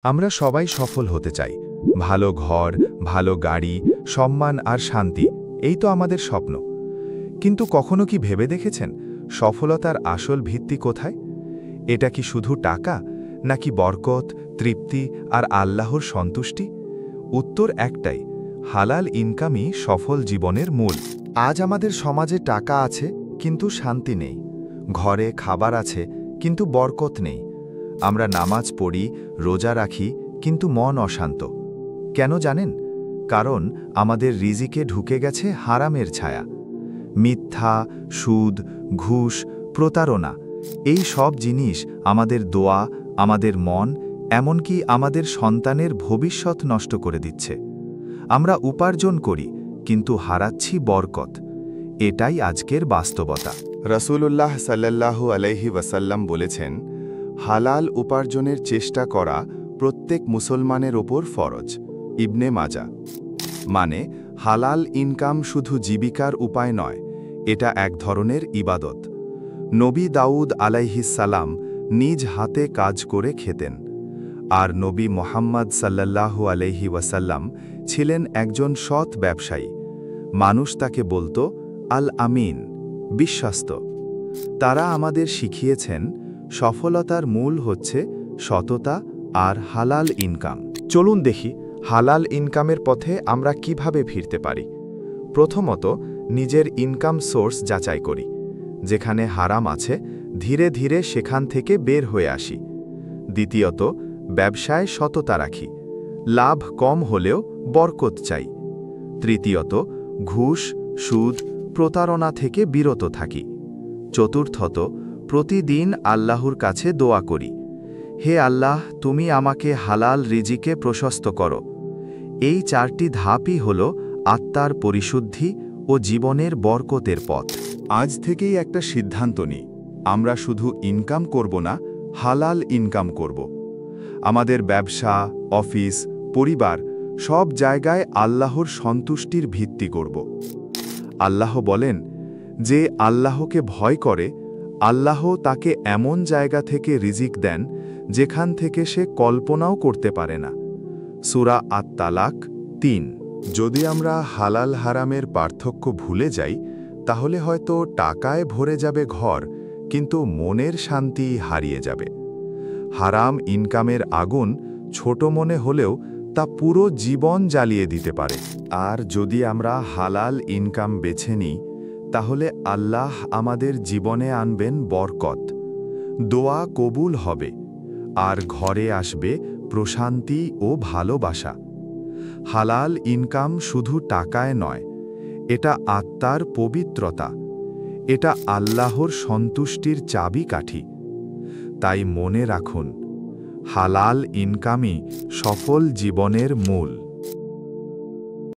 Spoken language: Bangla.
আমরা সবাই সফল হতে চাই। ভালো ঘর, ভালো গাড়ি, সম্মান আর শান্তি, এই তো আমাদের স্বপ্ন। কিন্তু কখনো কি ভেবে দেখেছেন সফলতার আসল ভিত্তি কোথায়? এটা কি শুধু টাকা, নাকি বরকত, তৃপ্তি আর আল্লাহর সন্তুষ্টি? উত্তর একটাই, হালাল ইনকামই সফল জীবনের মূল। আজ আমাদের সমাজে টাকা আছে কিন্তু শান্তি নেই, ঘরে খাবার আছে কিন্তু বরকত নেই। আমরা নামাজ পড়ি, রোজা রাখি, কিন্তু মন অশান্ত। কেন জানেন? কারণ আমাদের রিজিকে ঢুকে গেছে হারামের ছায়া। মিথ্যা, সুদ, ঘুষ, প্রতারণা, এই সব জিনিস আমাদের দোয়া, আমাদের মন, এমনকি আমাদের সন্তানের ভবিষ্যৎ নষ্ট করে দিচ্ছে। আমরা উপার্জন করি কিন্তু হারাচ্ছি বরকত। এটাই আজকের বাস্তবতা। রাসূলুল্লাহ সাল্লাল্লাহু আলাইহি ওয়াসাল্লাম বলেছেন, হালাল উপার্জনের চেষ্টা করা প্রত্যেক মুসলমানের ওপর ফরজ। ইবনে মাজা। মানে হালাল ইনকাম শুধু জীবিকার উপায় নয়, এটা এক ধরনের ইবাদত। নবী দাউদ আলাইহিস সালাম নিজ হাতে কাজ করে খেতেন, আর নবী মুহাম্মদ সাল্লাল্লাহু আলাইহি ওয়াসাল্লাম ছিলেন একজন সৎ ব্যবসায়ী। মানুষ তাকে বলতো আল আমিন, বিশ্বস্ত। তারা আমাদের শিখিয়েছেন সফলতার মূল হচ্ছে সততা আর হালাল ইনকাম। চলুন দেখি হালাল ইনকামের পথে আমরা কিভাবে ফিরতে পারি। প্রথমত, নিজের ইনকাম সোর্স যাচাই করি। যেখানে হারাম আছে, ধীরে ধীরে সেখান থেকে বের হয়ে আসি। দ্বিতীয়ত, ব্যবসায় সততা রাখি। লাভ কম হলেও বরকত চাই। তৃতীয়ত, ঘুষ, সুদ, প্রতারণা থেকে বিরত থাকি। চতুর্থত, প্রতিদিন আল্লাহর কাছে দোয়া করি, হে আল্লাহ, তুমি আমাকে হালাল রিজিকে প্রশস্ত করো। এই চারটি ধাপই হল আত্মার পরিশুদ্ধি ও জীবনের বরকতের পথ। আজ থেকেই একটা সিদ্ধান্ত নিই, আমরা শুধু ইনকাম করব না, হালাল ইনকাম করব। আমাদের ব্যবসা, অফিস, পরিবার, সব জায়গায় আল্লাহর সন্তুষ্টির ভিত্তি করব। আল্লাহ বলেন, যে আল্লাহকে ভয় করে, আল্লাহ তাকে এমন জায়গা থেকে রিজিক দেন যেখান থেকে সে কল্পনাও করতে পারে না। সূরা আত-তালাক ৩। যদি আমরা হালাল হারামের পার্থক্য ভুলে যাই, তাহলে হয়তো টাকায় ভরে যাবে ঘর, কিন্তু মনের শান্তি হারিয়ে যাবে। হারাম ইনকামের আগুন ছোট মনে হলেও তা পুরো জীবন জ্বালিয়ে দিতে পারে। আর যদি আমরা হালাল ইনকাম বেছে নিই, তাহলে আল্লাহ আমাদের জীবনে আনবেন বরকত, দোয়া কবুল হবে, আর ঘরে আসবে প্রশান্তি ও ভালোবাসা। হালাল ইনকাম শুধু টাকায় নয়, এটা আত্মার পবিত্রতা, এটা আল্লাহর সন্তুষ্টির চাবিকাঠি। তাই মনে রাখুন, হালাল ইনকামই সফল জীবনের মূল।